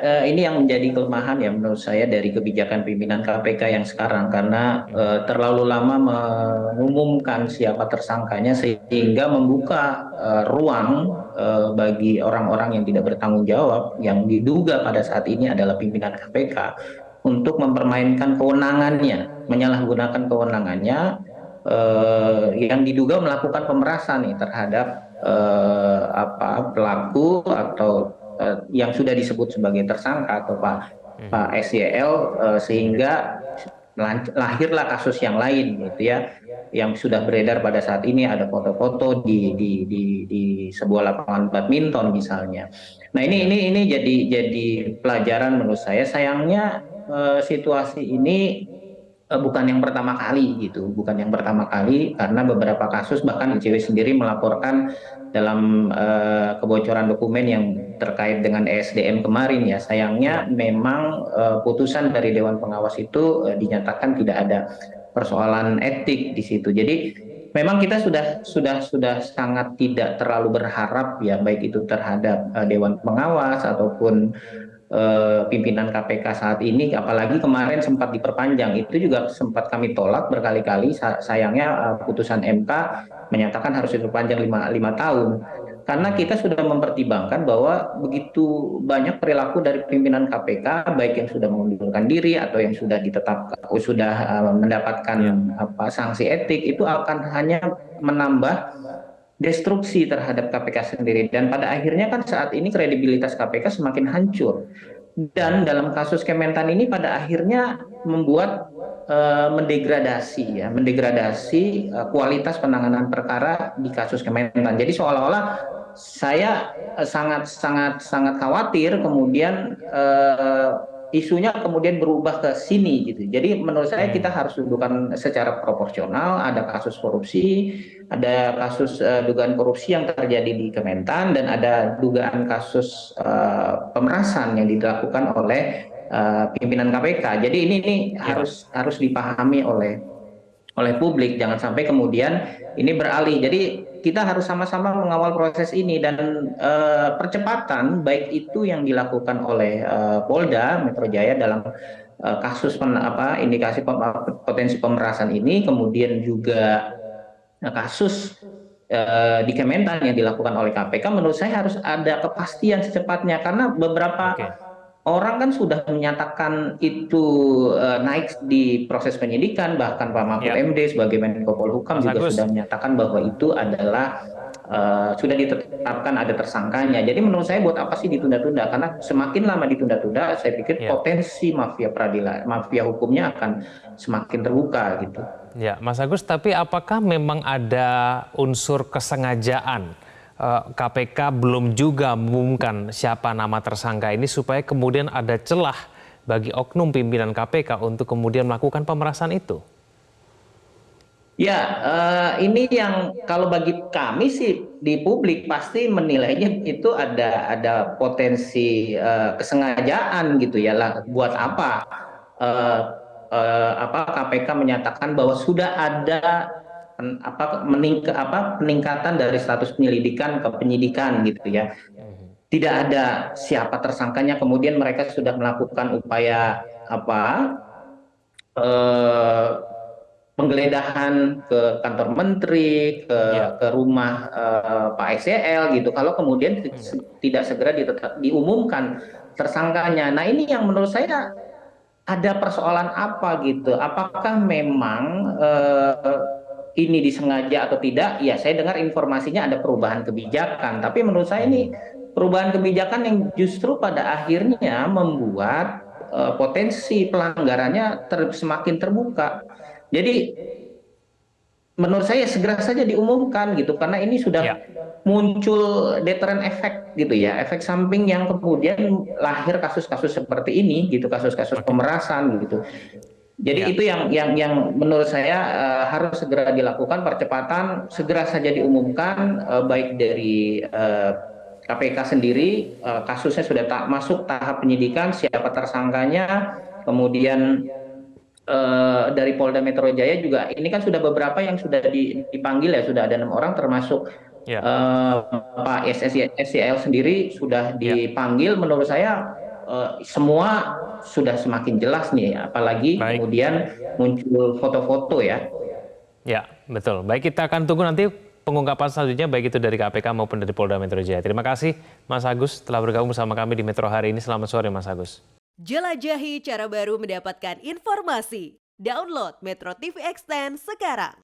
Ini yang menjadi kelemahan ya menurut saya dari kebijakan pimpinan KPK yang sekarang karena terlalu lama mengumumkan siapa tersangkanya sehingga membuka ruang bagi orang-orang yang tidak bertanggung jawab yang diduga pada saat ini adalah pimpinan KPK untuk mempermainkan kewenangannya, menyalahgunakan kewenangannya yang diduga melakukan pemerasan nih terhadap pelaku atau yang sudah disebut sebagai tersangka atau Pak Mhm. SYL, sehingga lahirlah kasus yang lain gitu ya yang sudah beredar pada saat ini ada foto-foto di sebuah lapangan badminton misalnya. Nah Ya. ini jadi pelajaran menurut saya. Sayangnya situasi ini bukan yang pertama kali gitu, bukan yang pertama kali karena beberapa kasus bahkan ICW sendiri melaporkan dalam kebocoran dokumen yang terkait dengan ESDM kemarin ya. Sayangnya Ya. memang putusan dari Dewan Pengawas itu dinyatakan tidak ada persoalan etik di situ. Jadi memang kita sudah sangat tidak terlalu berharap ya baik itu terhadap Dewan Pengawas ataupun pimpinan KPK saat ini, apalagi kemarin sempat diperpanjang, itu juga sempat kami tolak berkali-kali. Sayangnya putusan MK menyatakan harus diperpanjang lima tahun. Karena Mhm. kita sudah mempertimbangkan bahwa begitu banyak perilaku dari pimpinan KPK, baik yang sudah mengundurkan diri atau yang sudah ditetapkan, sudah mendapatkan Ya. sanksi etik, itu akan hanya menambah destruksi terhadap KPK sendiri. Dan pada akhirnya kan saat ini kredibilitas KPK semakin hancur. Dan Ya. dalam kasus Kementan ini pada akhirnya membuat mendegradasi ya, mendegradasi kualitas penanganan perkara di kasus Kementan. Jadi seolah-olah saya sangat sangat sangat khawatir kemudian isunya kemudian berubah ke sini gitu. Jadi menurut saya kita Mhm. harus dudukan secara proporsional. Ada kasus korupsi, ada kasus dugaan korupsi yang terjadi di Kementan, dan ada dugaan kasus pemerasan yang dilakukan oleh pimpinan KPK. Jadi ini Ya. harus dipahami oleh publik, jangan sampai kemudian ini beralih. Jadi kita harus sama-sama mengawal proses ini, dan percepatan baik itu yang dilakukan oleh Polda Metro Jaya dalam kasus indikasi potensi pemerasan ini, kemudian juga kasus di Kementan yang dilakukan oleh KPK, menurut saya harus ada kepastian secepatnya karena beberapa Oke. orang kan sudah menyatakan itu naik di proses penyidikan, bahkan Pak Mahfud Ya. MD sebagai Menko Polhukam Mas juga sudah Agus. menyatakan bahwa itu adalah sudah ditetapkan ada tersangkanya. Jadi menurut saya buat apa sih ditunda-tunda? Karena semakin lama ditunda-tunda, saya pikir Ya. potensi mafia peradilan, mafia hukumnya akan semakin terbuka gitu. Ya, Mas Agus, tapi apakah memang ada unsur kesengajaan KPK belum juga mengumumkan siapa nama tersangka ini supaya kemudian ada celah bagi oknum pimpinan KPK untuk kemudian melakukan pemerasan itu? Ya, ini yang kalau bagi kami sih di publik pasti menilainya itu ada potensi kesengajaan gitu ya lah. Buat apa eh, KPK menyatakan bahwa sudah ada peningkatan dari status penyelidikan ke penyidikan gitu ya. Mhm. Tidak ada siapa tersangkanya, kemudian mereka sudah melakukan upaya eh, penggeledahan ke kantor menteri, Ya. ke rumah Pak SEL gitu. Kalau kemudian Ya. tidak segera diumumkan tersangkanya. Nah ini yang menurut saya ada persoalan apa gitu. Apakah memang ini disengaja atau tidak? Ya saya dengar informasinya ada perubahan kebijakan. Tapi menurut saya ini Mhm. perubahan kebijakan yang justru pada akhirnya membuat potensi pelanggarannya semakin terbuka. Jadi menurut saya segera saja diumumkan gitu karena ini sudah Ya. muncul deterrent effect gitu ya, efek samping yang kemudian lahir kasus-kasus seperti ini gitu, kasus-kasus Oke. pemerasan gitu. Jadi Ya. itu yang menurut saya harus segera dilakukan percepatan, segera saja diumumkan baik dari KPK sendiri, kasusnya sudah tak masuk tahap penyidikan, siapa tersangkanya, kemudian dari Polda Metro Jaya juga ini kan sudah beberapa yang sudah dipanggil ya, sudah ada 6 orang termasuk Ya. Pak SCL sendiri sudah Ya. dipanggil. Menurut saya semua sudah semakin jelas nih, apalagi Baik. kemudian muncul foto-foto ya. Ya, betul. Baik, kita akan tunggu nanti pengungkapan selanjutnya, baik itu dari KPK maupun dari Polda Metro Jaya. Terima kasih Mas Agus telah bergabung bersama kami di Metro hari ini. Selamat sore Mas Agus. Jelajahi cara baru mendapatkan informasi. Download Metro TV Extend sekarang.